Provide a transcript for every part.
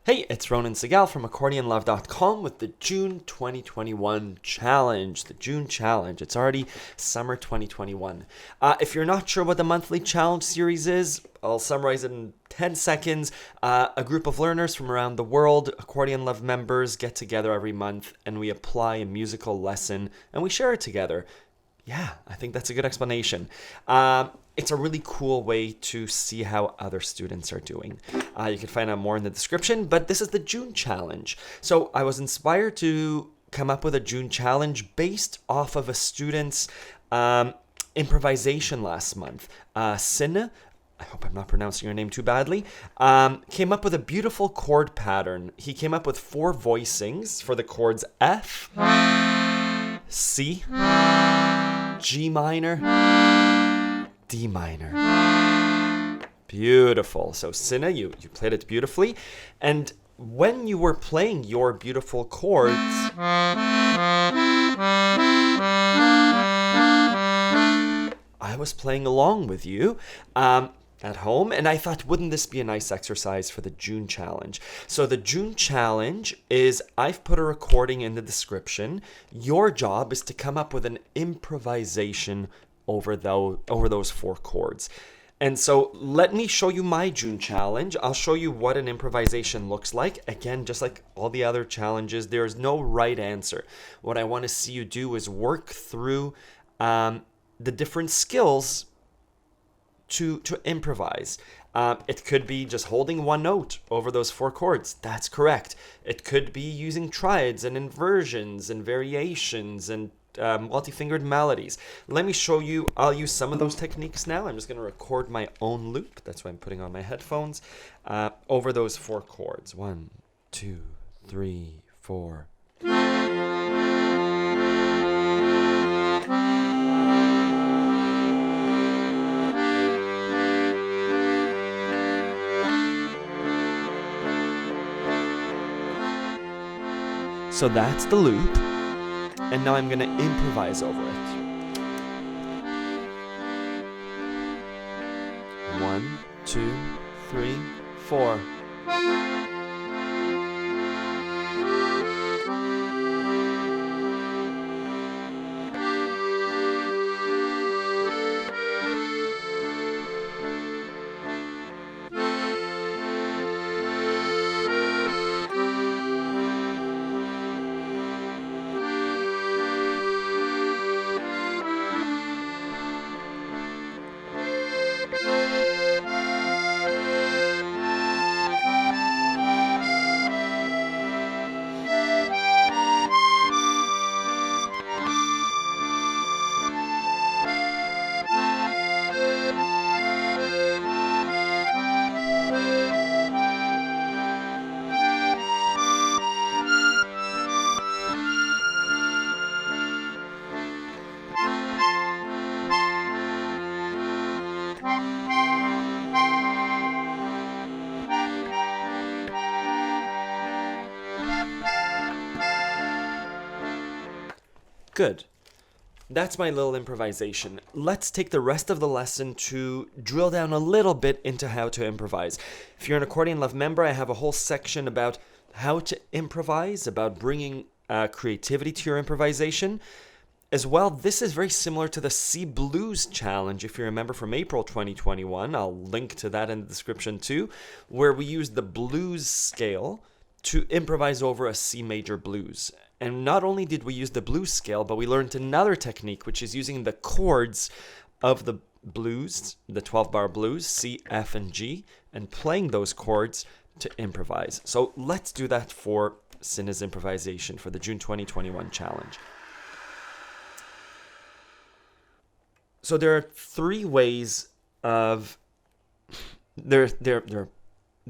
Hey, it's Ronan Segal from AccordionLove.com with the June 2021 challenge. The June challenge. It's already summer 2021. If you're not sure what the monthly challenge series is, I'll summarize it in 10 seconds. A group of learners from around the world, Accordion Love members, get together every month and we apply a musical lesson and we share it together. Yeah, I think that's a good explanation. It's a really cool way to see how other students are doing. You can find out more in the description, but this is the June challenge. So I was inspired to come up with a June challenge based off of a student's improvisation last month. Sine, I hope I'm not pronouncing your name too badly, came up with a beautiful chord pattern. He came up with 4 voicings for the chords F, C, G minor, D minor. Beautiful. So Sine, you played it beautifully. And when you were playing your beautiful chords, I was playing along with you at home, and I thought, wouldn't this be a nice exercise for the June challenge? So the June challenge is, I've put a recording in the description. Your job is to come up with an improvisation over those 4 chords. And so let me show you my June challenge. I'll show you what an improvisation looks like. Again, just like all the other challenges, there's no right answer. What I want to see you do is work through the different skills to improvise. It could be just holding one note over those 4 chords. That's correct. It could be using triads and inversions and variations and multi-fingered melodies. Let me show you. I'll use some of those techniques now. I'm just going to record my own loop. That's why I'm putting on my headphones over those 4 chords. 1, 2, 3, 4. So that's the loop, and now I'm going to improvise over it. 1, 2, 3, 4. Good. That's my little improvisation. Let's take the rest of the lesson to drill down a little bit into how to improvise. If you're an Accordion Love member, I have a whole section about how to improvise, about bringing creativity to your improvisation. As well, this is very similar to the C Blues challenge, if you remember from April 2021. I'll link to that in the description too, where we used the blues scale to improvise over a C major blues. And not only did we use the blues scale, but we learned another technique, which is using the chords of the blues, the 12-bar blues, C, F, and G, and playing those chords to improvise. So let's do that for Sine's improvisation for the June 2021 challenge. So there are 3 ways of... There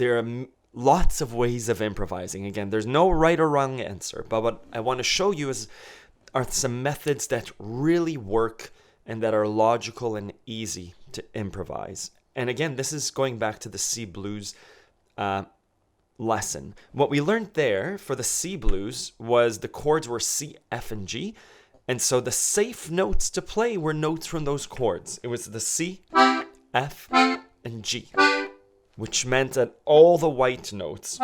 are lots of ways of improvising. Again, there's no right or wrong answer, but what I want to show you are some methods that really work and that are logical and easy to improvise. And again, this is going back to the C Blues lesson. What we learned there for the C Blues was the chords were C, F, and G. And so the safe notes to play were notes from those chords. It was the C, F, and G. which meant that all the white notes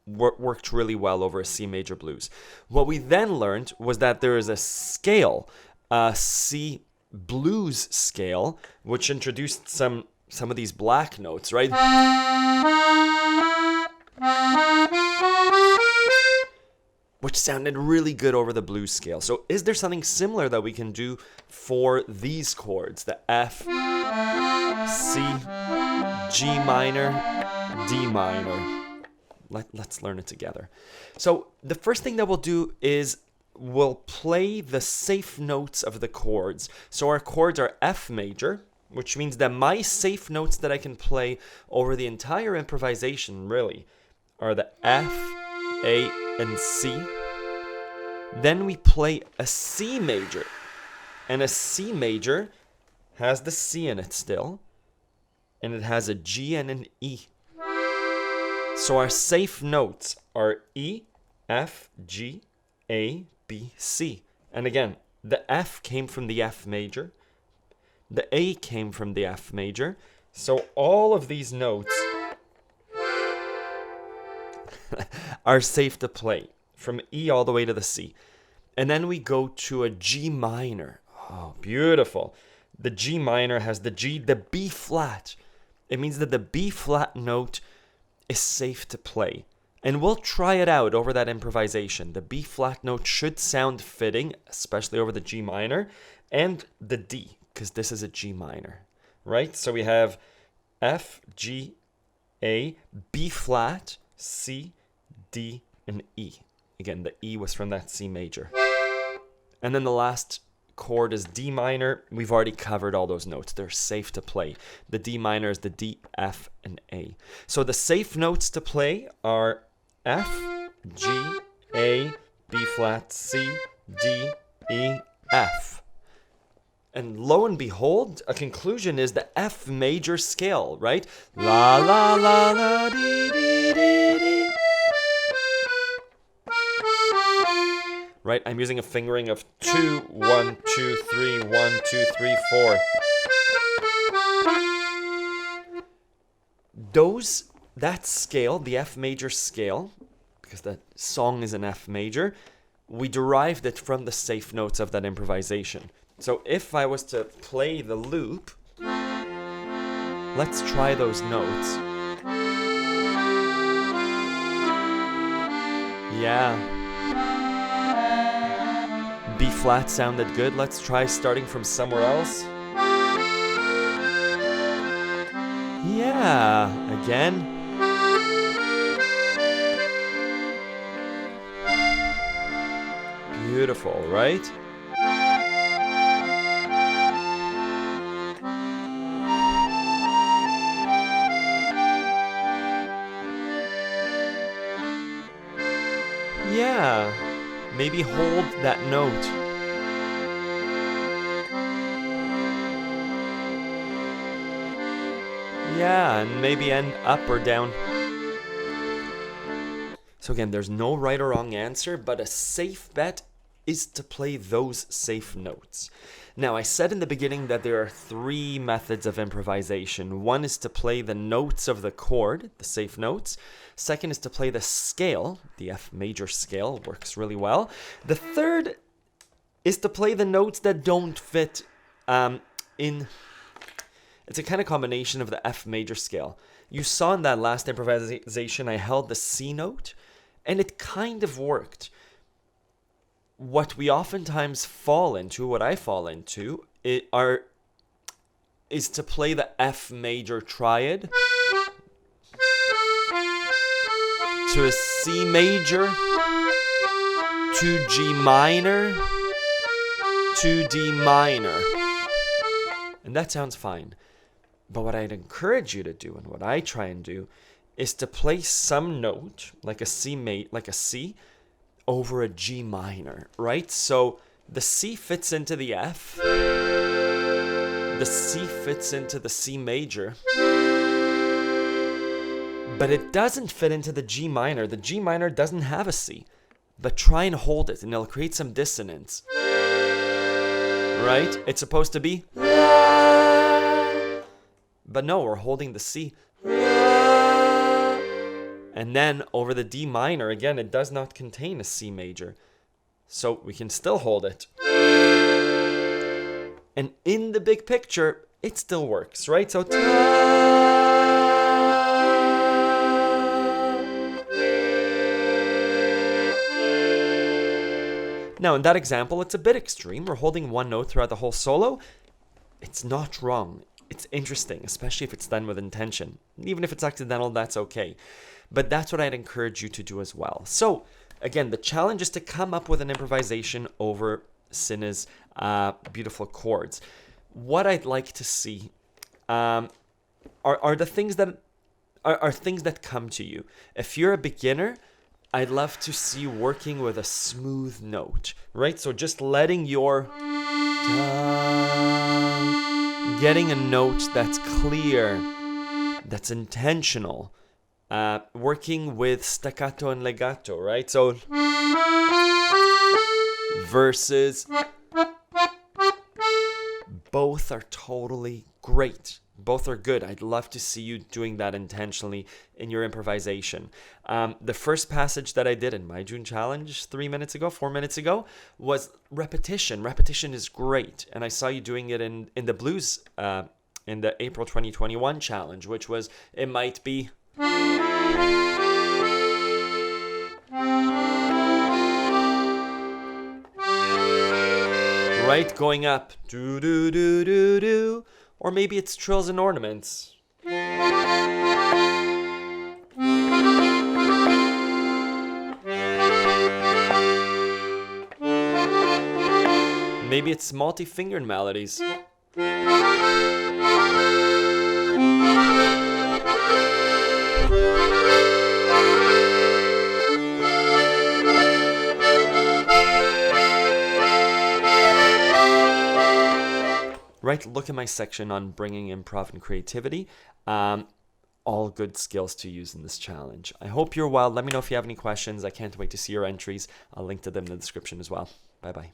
worked really well over a C major blues. What we then learned was that there is a scale, a C blues scale, which introduced some of these black notes, right? Which sounded really good over the blues scale. So is there something similar that we can do for these chords? The F, C, G minor, D minor. Let's learn it together. So the first thing that we'll do is we'll play the safe notes of the chords. So our chords are F major, which means that my safe notes that I can play over the entire improvisation really are the F, A, and C. Then we play a C major. And a C major has the C in it still. And it has a G and an E. So our safe notes are E, F, G, A, B, C. And again, the F came from the F major. The A came from the F major. So all of these notes are safe to play from E all the way to the C. And then we go to a G minor. Oh, beautiful. The G minor has the G, the B flat. It means that the B flat note is safe to play. And we'll try it out over that improvisation. The B flat note should sound fitting, especially over the G minor, and the D, because this is a G minor, right? So we have F, G, A, B flat, C, D, and E. Again, the E was from that C major. And then the last chord is D minor. We've already covered all those notes. They're safe to play. The D minor is the D, F, and A. So the safe notes to play are F, G, A, B flat, C, D, E, F. And lo and behold, a conclusion is the F major scale, right? La la la la dee dee dee dee. Right? I'm using a fingering of 2, 1, 2, 3, 1, 2, 3, 4. That scale, the F major scale, because the song is an F major, we derived it from the safe notes of that improvisation. So if I was to play the loop, let's try those notes. Yeah. B flat sounded good. Let's try starting from somewhere else. Yeah, again. Beautiful, right? Yeah. Maybe hold that note. Yeah, and maybe end up or down. So again, there's no right or wrong answer, but a safe bet is to play those safe notes. Now, I said in the beginning that there are 3 methods of improvisation. One is to play the notes of the chord, the safe notes. Second is to play the scale, the F major scale, works really well. The third is to play the notes that don't fit in. It's a kind of combination of the F major scale. You saw in that last improvisation, I held the C note, and it kind of worked. What we oftentimes fall into, what I fall into, is to play the F major triad to a C major, to G minor, to D minor. And that sounds fine. But what I'd encourage you to do, and what I try and do, is to play some note, like a C, over a G minor, right? So the C fits into the F, the C fits into the C major, but it doesn't fit into the G minor. The G minor doesn't have a C, but try and hold it and it'll create some dissonance, right? It's supposed to be, But no, we're holding the C. And then over the D minor, again, it does not contain a C major. So we can still hold it. And in the big picture, it still works, right? So now in that example, it's a bit extreme. We're holding one note throughout the whole solo. It's not wrong. It's interesting, especially if it's done with intention. Even if it's accidental, that's okay. But that's what I'd encourage you to do as well. So again, the challenge is to come up with an improvisation over Cinna's beautiful chords. What I'd like to see are the things that are things that come to you. If you're a beginner, I'd love to see you working with a smooth note, right? So just letting your getting a note that's clear, that's intentional, working with staccato and legato, right? So verses, both are totally great. Both are good. I'd love to see you doing that intentionally in your improvisation. The first passage that I did in my June challenge 4 minutes ago, was repetition. Repetition is great. And I saw you doing it in the blues in the April 2021 challenge, which was, it might be... right, going up, do do do do do, or maybe it's trills and ornaments. Maybe it's multi-fingered melodies. Right, look at my section on bringing improv and creativity. All good skills to use in this challenge. I hope you're well. Let me know if you have any questions. I can't wait to see your entries. I'll link to them in the description as well. Bye-bye.